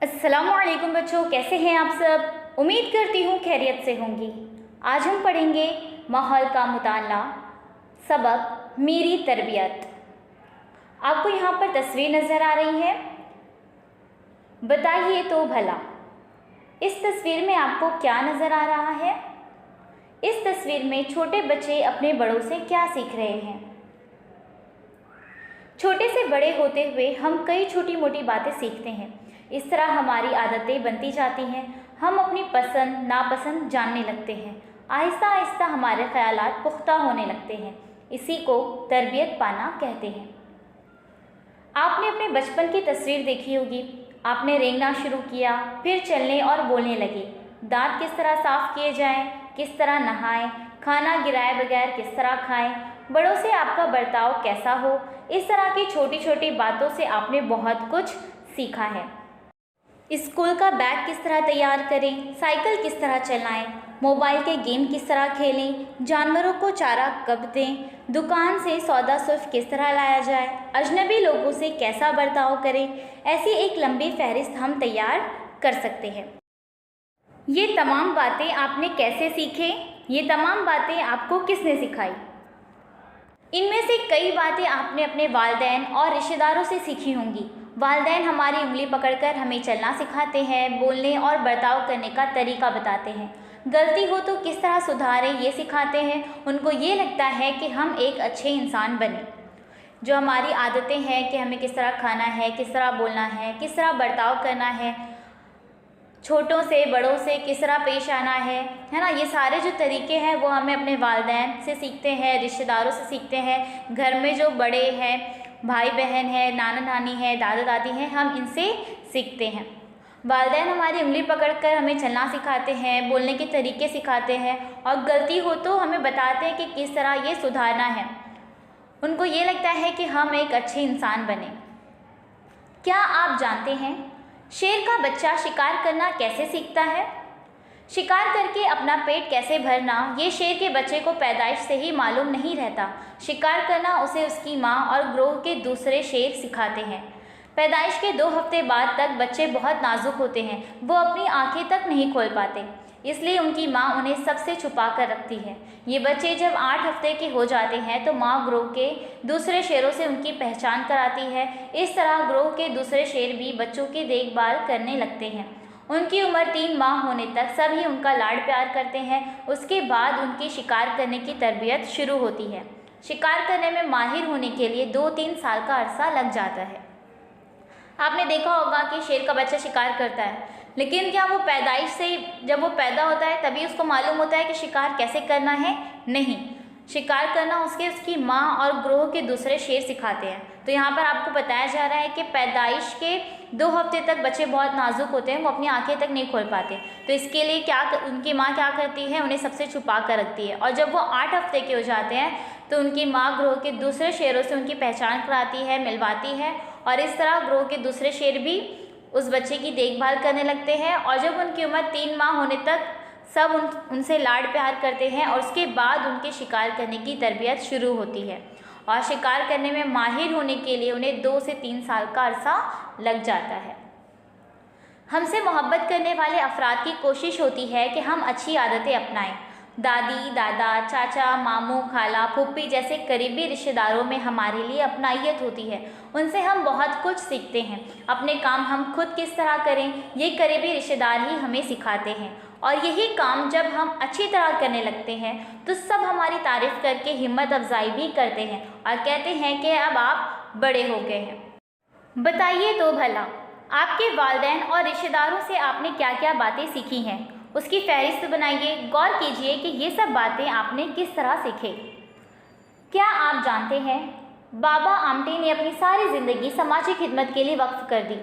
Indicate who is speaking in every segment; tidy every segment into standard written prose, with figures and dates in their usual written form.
Speaker 1: अस्सलामुअलैकुम बच्चों, कैसे हैं आप सब। उम्मीद करती हूँ खैरियत से होंगी। आज हम पढ़ेंगे माहौल का मुताला, सबक मेरी तरबियत। आपको यहाँ पर तस्वीर नज़र आ रही है, बताइए तो भला इस तस्वीर में आपको क्या नज़र आ रहा है। इस तस्वीर में छोटे बच्चे अपने बड़ों से क्या सीख रहे हैं। छोटे से बड़े होते हुए हम कई छोटी मोटी बातें सीखते हैं। इस तरह हमारी आदतें बनती जाती हैं, हम अपनी पसंद नापसंद जानने लगते हैं। आहिस्ता आहिस्ता हमारे ख्यालात पुख्ता होने लगते हैं। इसी को तरबियत पाना कहते हैं। आपने अपने बचपन की तस्वीर देखी होगी। आपने रेंगना शुरू किया, फिर चलने और बोलने लगे। दांत किस तरह साफ़ किए जाएं, किस तरह नहाएं, खाना गिराए बगैर किस तरह खाएं, बड़ों से आपका बर्ताव कैसा हो, इस तरह की छोटी छोटी बातों से आपने बहुत कुछ सीखा है। स्कूल का बैग किस तरह तैयार करें, साइकिल किस तरह चलाएं, मोबाइल के गेम किस तरह खेलें, जानवरों को चारा कब दें, दुकान से सौदा सुल्फ किस तरह लाया जाए, अजनबी लोगों से कैसा बर्ताव करें, ऐसी एक लंबी फहरिस्त हम तैयार कर सकते हैं। ये तमाम बातें आपने कैसे सीखे, ये तमाम बातें आपको किसने सिखाई। इनमें से कई बातें आपने अपने वालिदैन और रिश्तेदारों से सीखी होंगी। वालिदैन हमारी उंगली पकड़कर हमें चलना सिखाते हैं, बोलने और बर्ताव करने का तरीका बताते हैं। गलती हो तो किस तरह सुधारें ये सिखाते हैं। उनको ये लगता है कि हम एक अच्छे इंसान बने। जो हमारी आदतें हैं कि हमें किस तरह खाना है, किस तरह बोलना है, किस तरह बर्ताव करना है, छोटों से बड़ों से किस तरह पेश आना है ना, ये सारे जो तरीके हैं वो हमें अपने वालिदैन से सीखते हैं, रिश्तेदारों से सीखते हैं। घर में जो बड़े हैं, भाई बहन है, नाना नानी है, दादा दादी हैं, हम इनसे सीखते हैं। वालिदैन हमारी उंगली पकड़कर हमें चलना सिखाते हैं, बोलने के तरीके सिखाते हैं और गलती हो तो हमें बताते हैं कि किस तरह ये सुधारना है। उनको ये लगता है कि हम एक अच्छे इंसान बने। क्या आप जानते हैं शेर का बच्चा शिकार करना कैसे सीखता है। शिकार करके अपना पेट कैसे भरना, ये शेर के बच्चे को पैदाइश से ही मालूम नहीं रहता। शिकार करना उसे उसकी माँ और ग्रोह के दूसरे शेर सिखाते हैं। पैदाइश के 2 हफ्ते बाद तक बच्चे बहुत नाजुक होते हैं, वो अपनी आंखें तक नहीं खोल पाते, इसलिए उनकी माँ उन्हें सबसे छुपा कर रखती है। ये बच्चे जब 8 हफ्ते के हो जाते हैं तो माँ ग्रोह के दूसरे शेरों से उनकी पहचान कराती है। इस तरह ग्रोह के दूसरे शेर भी बच्चों की देखभाल करने लगते हैं। उनकी उम्र 3 माह होने तक सभी उनका लाड प्यार करते हैं। उसके बाद उनकी शिकार करने की तरबियत शुरू होती है। शिकार करने में माहिर होने के लिए 2-3 साल का अरसा लग जाता है। आपने देखा होगा कि शेर का बच्चा शिकार करता है, लेकिन क्या वो पैदाइश से जब वो पैदा होता है तभी उसको मालूम होता है कि शिकार कैसे करना है? नहीं, शिकार करना उसकी माँ और ग्रोह के दूसरे शेर सिखाते हैं। तो यहाँ पर आपको बताया जा रहा है कि पैदाइश के 2 हफ्ते तक बच्चे बहुत नाजुक होते हैं, वो अपनी आंखें तक नहीं खोल पाते। तो इसके लिए उनकी माँ क्या करती है, उन्हें सबसे छुपा कर रखती है। और जब वो 8 हफ्ते के हो जाते हैं तो उनकी माँ ग्रोह के दूसरे शेरों से उनकी पहचान कराती है, मिलवाती है और इस तरह ग्रोह के दूसरे शेर भी उस बच्चे की देखभाल करने लगते हैं। और जब उनकी उम्र 3 माह होने तक सब उनसे लाड प्यार करते हैं और उसके बाद उनके शिकार करने की तरबियत शुरू होती है। और शिकार करने में माहिर होने के लिए उन्हें 2 से 3 साल का अरसा लग जाता है। हमसे मोहब्बत करने वाले अफराद की कोशिश होती है कि हम अच्छी आदतें अपनाएं। दादी दादा, चाचा, मामू, खाला, फूफी जैसे करीबी रिश्तेदारों में हमारे लिए अपनाइयत होती है। उनसे हम बहुत कुछ सीखते हैं। अपने काम हम खुद किस तरह करें, ये करीबी रिश्तेदार ही हमें सिखाते हैं। और यही काम जब हम अच्छी तरह करने लगते हैं तो सब हमारी तारीफ़ करके हिम्मत अफजाई भी करते हैं और कहते हैं कि अब आप बड़े हो गए हैं। बताइए तो भला आपके वालिदैन और रिश्तेदारों से आपने क्या क्या बातें सीखी हैं, उसकी फहरिस्त बनाइए। गौर कीजिए कि ये सब बातें आपने किस तरह सीखे। क्या आप जानते हैं बाबा आमटे ने अपनी सारी ज़िंदगी समाजी खिदमत के लिए वक्फ कर दी।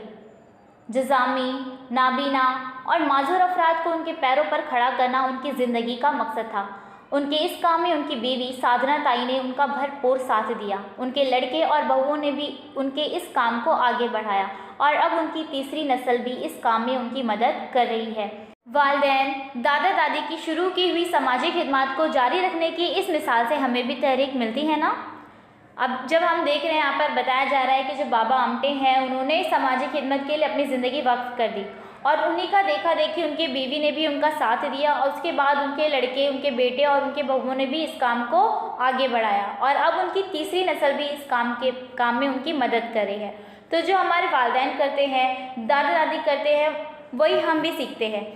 Speaker 1: जज़ामी, नाबीना और माजूर अफराद को उनके पैरों पर खड़ा करना उनकी ज़िंदगी का मकसद था। उनके इस काम में उनकी बीवी साधना ताई ने उनका भरपूर साथ दिया। उनके लड़के और बहुओं ने भी उनके इस काम को आगे बढ़ाया और अब उनकी तीसरी नस्ल भी इस काम में उनकी मदद कर रही है। वालिदैन, दादा दादी की शुरू की हुई समाजी खिदमत को जारी रखने की इस मिसाल से हमें भी तहरीक मिलती है ना। अब जब हम देख रहे हैं यहाँ पर बताया जा रहा है कि जो बाबा आमटे हैं उन्होंने सामाजिक खिदमत के लिए अपनी ज़िंदगी वक्फ कर दी और उन्हीं का देखा देखी उनकी बीवी ने भी उनका साथ दिया और उसके बाद उनके लड़के, उनके बेटे और उनके बहुओं ने भी इस काम को आगे बढ़ाया और अब उनकी तीसरी नस्ल भी इस काम में उनकी मदद कर रही है। तो जो हमारे वालिदैन करते हैं, दादा दादी करते हैं, वही हम भी सीखते हैं।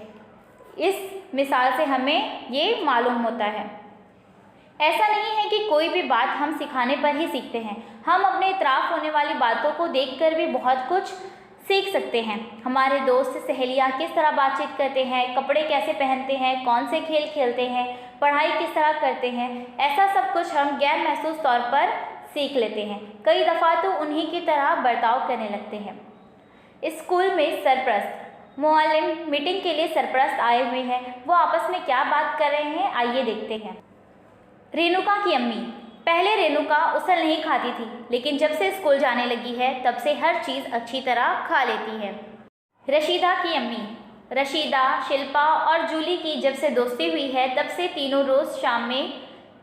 Speaker 1: इस मिसाल से हमें ये मालूम होता है। ऐसा नहीं है कि कोई भी बात हम सिखाने पर ही सीखते हैं, हम अपने इतराफ़ होने वाली बातों को देखकर भी बहुत कुछ सीख सकते हैं। हमारे दोस्त सहेलियाँ किस तरह बातचीत करते हैं, कपड़े कैसे पहनते हैं, कौन से खेल खेलते हैं, पढ़ाई किस तरह करते हैं, ऐसा सब कुछ हम गैर महसूस तौर पर सीख लेते हैं। कई दफ़ा तो उन्हीं की तरह बर्ताव करने लगते हैं। स्कूल में सरपरस्त मुअल्लिम मीटिंग के लिए सरपरस्त आए हुए हैं। वो आपस में क्या बात कर रहे हैं, आइए देखते हैं। रेणुका की अम्मी। पहले रेणुका उसल नहीं खाती थी, लेकिन जब से स्कूल जाने लगी है तब से हर चीज़ अच्छी तरह खा लेती है। रशीदा की अम्मी। रशीदा, शिल्पा और जूली की जब से दोस्ती हुई है तब से तीनों रोज़ शाम में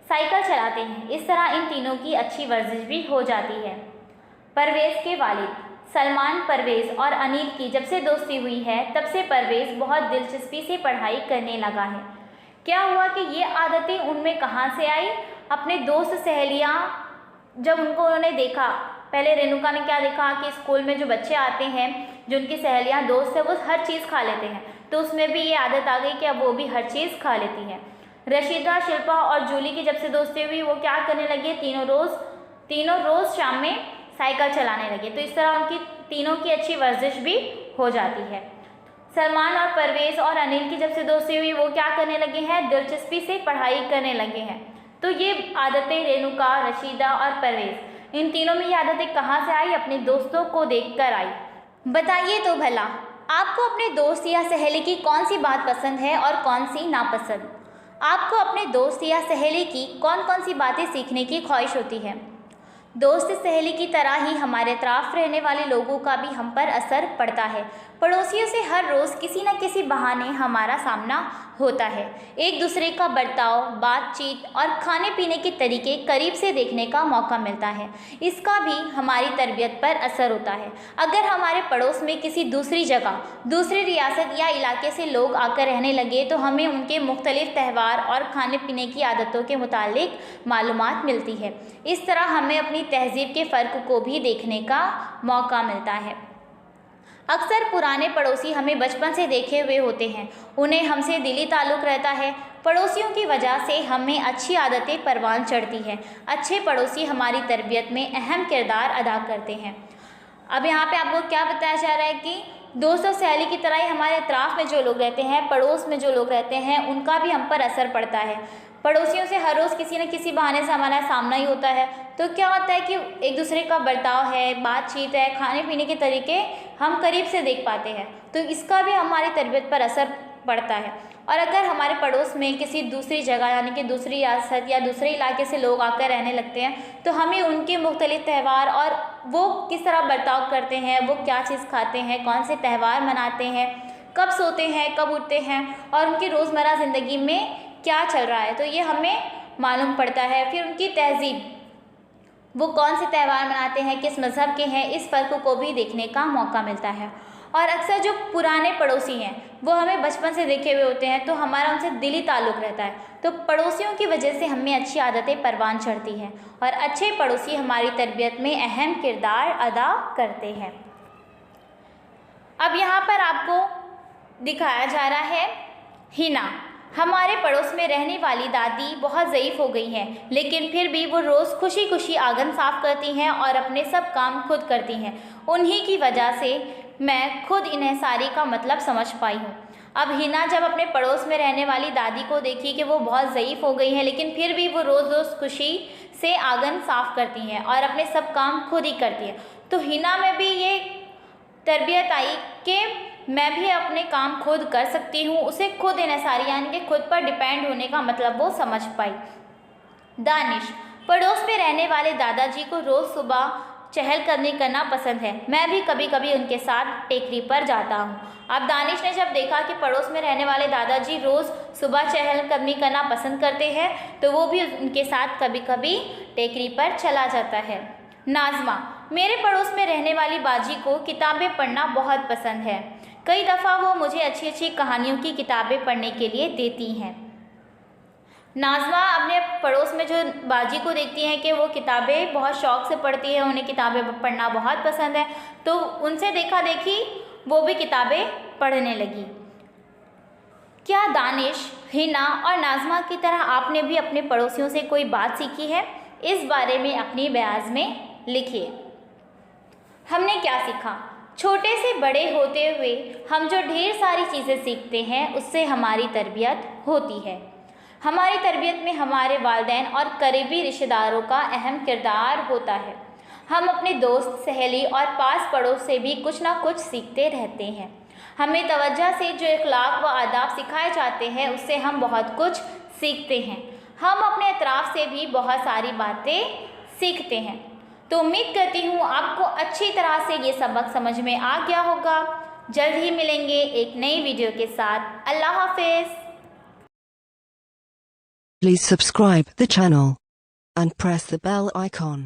Speaker 1: साइकिल चलाते हैं। इस तरह इन तीनों की अच्छी वर्जिश भी हो जाती है। परवेज़ के वालिद। सलमान, परवेज़ और अनिल की जब से दोस्ती हुई है तब से परवेज़ बहुत दिलचस्पी से पढ़ाई करने लगा है। क्या हुआ कि ये आदतें उनमें कहाँ से आई? अपने दोस्त सहेलियाँ जब उन्होंने देखा, पहले रेणुका ने क्या देखा कि स्कूल में जो बच्चे आते हैं, जो उनकी सहेलियाँ दोस्त हैं, वो हर चीज़ खा लेते हैं, तो उसमें भी ये आदत आ गई कि अब वो भी हर चीज़ खा लेती हैं। रशीदा, शिल्पा और जूली की जब से दोस्ती हुई, वो क्या करने लगे, तीनों रोज़ शाम में साइकिल चलाने लगे। तो इस तरह उनकी तीनों की अच्छी वर्जिश भी हो जाती है। सलमान और परवेज़ और अनिल की जब से दोस्ती हुई, वो क्या करने लगे हैं, दिलचस्पी से पढ़ाई करने लगे हैं। तो ये आदतें रेणुका, रशीदा और परवेज़, इन तीनों में ये आदतें कहाँ से आई? अपने दोस्तों को देखकर आई। बताइए तो भला, आपको अपने दोस्त या सहेली की कौन सी बात पसंद है और कौन सी नापसंद? आपको अपने दोस्त या सहेली की कौन कौन सी बातें सीखने की ख्वाहिश होती है? दोस्त सहेली की तरह ही हमारे तरफ रहने वाले लोगों का भी हम पर असर पड़ता है। पड़ोसियों से हर रोज़ किसी न किसी बहाने हमारा सामना होता है। एक दूसरे का बर्ताव, बातचीत और खाने पीने के तरीके करीब से देखने का मौका मिलता है। इसका भी हमारी तरबियत पर असर होता है। अगर हमारे पड़ोस में किसी दूसरी जगह, दूसरी रियासत या इलाके से लोग आकर रहने लगे तो हमें उनके मुख्तलिफ त्यौहार और खाने पीने की आदतों के मुतालिक मालूमात मिलती है। इस तरह हमें अपनी तहज़ीब के फ़र्क को भी देखने का मौका मिलता है। अक्सर पुराने पड़ोसी हमें बचपन से देखे हुए होते हैं, उन्हें हमसे दिली ताल्लुक़ रहता है। पड़ोसियों की वजह से हमें अच्छी आदतें परवान चढ़ती हैं। अच्छे पड़ोसी हमारी तरबियत में अहम किरदार अदा करते हैं। अब यहाँ पे आपको क्या बताया जा रहा है कि दोस्त और सहेली की तरह ही हमारे अतराफ़ में जो लोग रहते हैं, पड़ोस में जो लोग रहते हैं, उनका भी हम पर असर पड़ता है। पड़ोसियों से हर रोज़ किसी न किसी बहाने से हमारा सामना ही होता है, तो क्या होता है कि एक दूसरे का बर्ताव है, बातचीत है, खाने पीने के तरीके हम करीब से देख पाते हैं, तो इसका भी हमारी तरबियत पर असर पड़ता है। और अगर हमारे पड़ोस में किसी दूसरी जगह यानी कि दूसरी रियासत या दूसरे इलाके से लोग आकर रहने लगते हैं, तो हमें उनके मुख्तलिफ त्यौहार और वो किस तरह बर्ताव करते हैं, वो क्या चीज़ खाते हैं, कौन से त्यौहार मनाते हैं, कब सोते हैं, कब उठते हैं और उनकी रोज़मर्रा ज़िंदगी में क्या चल रहा है, तो ये हमें मालूम पड़ता है। फिर उनकी तहज़ीब, वो कौन से त्यौहार मनाते हैं, किस मज़हब के हैं, इस फ़र्क को भी देखने का मौका मिलता है। और अक्सर जो पुराने पड़ोसी हैं वो हमें बचपन से देखे हुए होते हैं, तो हमारा उनसे दिली ताल्लुक़ रहता है, तो पड़ोसियों की वजह से हमें अच्छी आदतें परवान चढ़ती हैं और अच्छे पड़ोसी हमारी तरबियत में अहम किरदार अदा करते हैं। अब यहाँ पर आपको दिखाया जा रहा है हिना। हमारे पड़ोस में रहने वाली दादी बहुत ज़ईफ़ हो गई हैं, लेकिन फिर भी वो रोज़ खुशी खुशी आंगन साफ़ करती हैं और अपने सब काम खुद करती हैं। उन्हीं की वजह से मैं खुद इन्हिसारी का मतलब समझ पाई हूँ। अब हिना जब अपने पड़ोस में रहने वाली दादी को देखी कि वो बहुत ज़ईफ़ हो गई हैं, लेकिन फिर भी वो रोज़ रोज़ खुशी से आंगन साफ़ करती हैं और अपने सब काम खुद ही करती हैं, तो हिना में भी ये तरबियत आई कि मैं भी अपने काम खुद कर सकती हूँ। उसे खुद इन्हिसारी यानी कि खुद पर डिपेंड होने का मतलब वो समझ पाई। दानिश। पड़ोस में रहने वाले दादाजी को रोज़ सुबह चहलकदमी करना पसंद है। मैं भी कभी कभी उनके साथ टेकरी पर जाता हूँ। अब दानिश ने जब देखा कि पड़ोस में रहने वाले दादाजी रोज़ सुबह चहलकदमी करना पसंद करते हैं तो वो भी उनके साथ कभी कभी टेकरी पर चला जाता है। नाज़मा, मेरे पड़ोस में रहने वाली बाजी को किताबें पढ़ना बहुत पसंद है। कई दफ़ा वो मुझे अच्छी अच्छी कहानियों की किताबें पढ़ने के लिए देती हैं। नाज़मा अपने पड़ोस में जो बाजी को देखती हैं कि वो किताबें बहुत शौक़ से पढ़ती है, उन्हें किताबें पढ़ना बहुत पसंद है, तो उनसे देखा देखी वो भी किताबें पढ़ने लगी। क्या दानिश, हिना और नाज़मा की तरह आपने भी अपने पड़ोसियों से कोई बात सीखी है? इस बारे में अपनी बयान में लिखिए। हमने क्या सीखा? छोटे से बड़े होते हुए हम जो ढेर सारी चीज़ें सीखते हैं उससे हमारी तरबियत होती है। हमारी तरबियत में हमारे वालिदैन और करीबी रिश्तेदारों का अहम किरदार होता है। हम अपने दोस्त, सहेली और पास पड़ोस से भी कुछ ना कुछ सीखते रहते हैं। हमें तवज्जो से जो अखलाक व आदाब सिखाए जाते हैं उससे हम बहुत कुछ सीखते हैं। हम अपने अतराफ़ से भी बहुत सारी बातें सीखते हैं। तो उम्मीद करती हूँ आपको अच्छी तरह से ये सबक समझ में आ गया होगा। जल्द ही मिलेंगे एक नई वीडियो के साथ। अल्लाह हाफिज़।
Speaker 2: Please subscribe the channel and press the bell icon.